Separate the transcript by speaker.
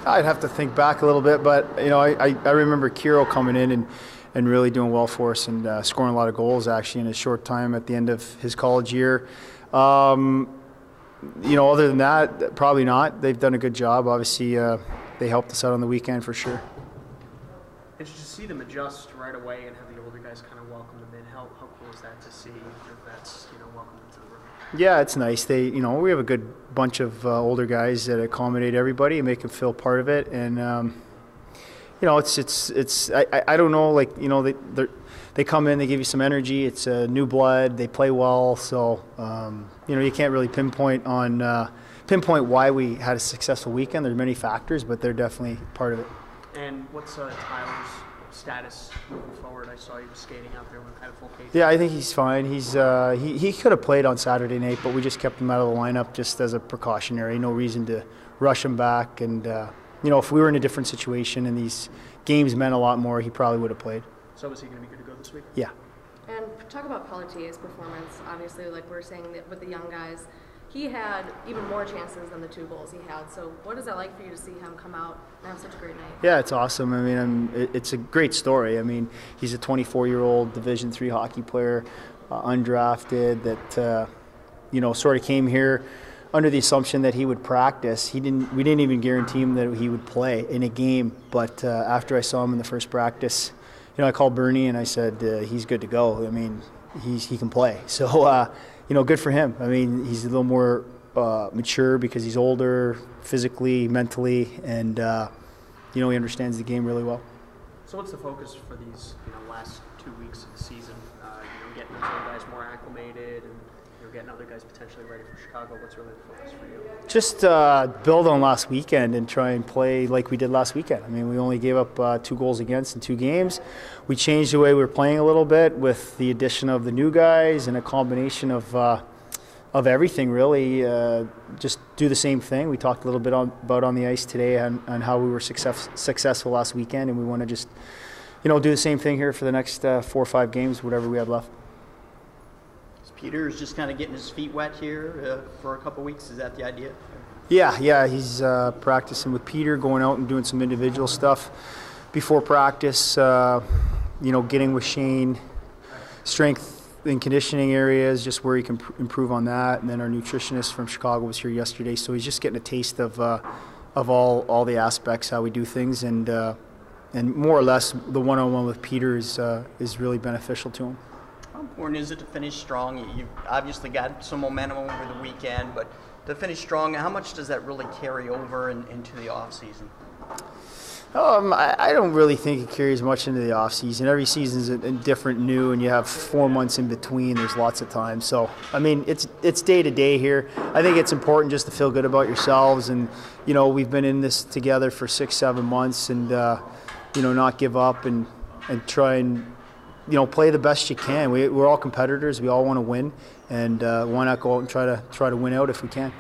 Speaker 1: I'd have to think back a little bit, but I remember Kiro coming in and really doing well for us and scoring a lot of goals actually in a short time at the end of his college year. Other than that, probably not. They've done a good job. Obviously, they helped us out on the weekend for sure.
Speaker 2: And to see them adjust right away and have the older guys kind of welcome them in, how cool is that to see your vets, welcome them to the room?
Speaker 1: Yeah, it's nice. We have a good bunch of older guys that accommodate everybody and make them feel part of it. And I don't know, they come in, they give you some energy. It's new blood. They play well, so you can't really pinpoint why we had a successful weekend. There's many factors, but they're definitely part of it.
Speaker 2: And what's Tyler's status moving forward? I saw he was skating out there with kind of full cage.
Speaker 1: Yeah, I think he's fine. He could have played on Saturday night, but we just kept him out of the lineup just as a precautionary. No reason to rush him back. And if we were in a different situation and these games meant a lot more, he probably would have played.
Speaker 2: So is he going to be good to go this week?
Speaker 1: Yeah.
Speaker 3: And talk about Pelletier's performance. Obviously, like we're saying with the young guys, he had even more chances than the 2 goals he had. So what is that like for you to see him come out and have such a great night? Yeah, it's awesome.
Speaker 1: I mean, it's a great story. I mean, he's a 24-year-old Division III hockey player, undrafted, that sort of came here under the assumption that he would practice. We didn't even guarantee him that he would play in a game. But after I saw him in the first practice, I called Bernie and I said he's good to go. I mean, he can play. So. Good for him. I mean, he's a little more mature because he's older, physically, mentally, and he understands the game really well.
Speaker 2: So, what's the focus for these last 2 weeks of the season? Getting some guys more acclimated, and getting other guys potentially ready for Chicago. What's really the focus for you?
Speaker 1: Just build on last weekend and try and play like we did last weekend. I mean, we only gave up 2 goals against in 2 games. We changed the way we were playing a little bit with the addition of the new guys and a combination of everything, really. Just do the same thing. We talked a little bit about on the ice today on how we were successful last weekend, and we want to just do the same thing here for the next 4 or 5 games, whatever we have left.
Speaker 4: Peter's just kind of getting his feet wet here for a couple weeks. Is that the idea?
Speaker 1: Yeah. He's practicing with Peter, going out and doing some individual stuff before practice. Getting with Shane, strength and conditioning areas, just where he can improve on that. And then our nutritionist from Chicago was here yesterday, so he's just getting a taste of all the aspects, how we do things, and more or less the one-on-one with Peter is really beneficial to him.
Speaker 4: How important is it to finish strong? You've obviously got some momentum over the weekend, but to finish strong, how much does that really carry over into the off-season?
Speaker 1: I don't really think it carries much into the off-season. Every season is different, new, and you have 4 months in between. There's lots of time. So, I mean, it's day-to-day here. I think it's important just to feel good about yourselves. And, we've been in this together for 6-7 months and, not give up and try and, play the best you can. We're all competitors. We all want to win. And why not go out and try to win out if we can.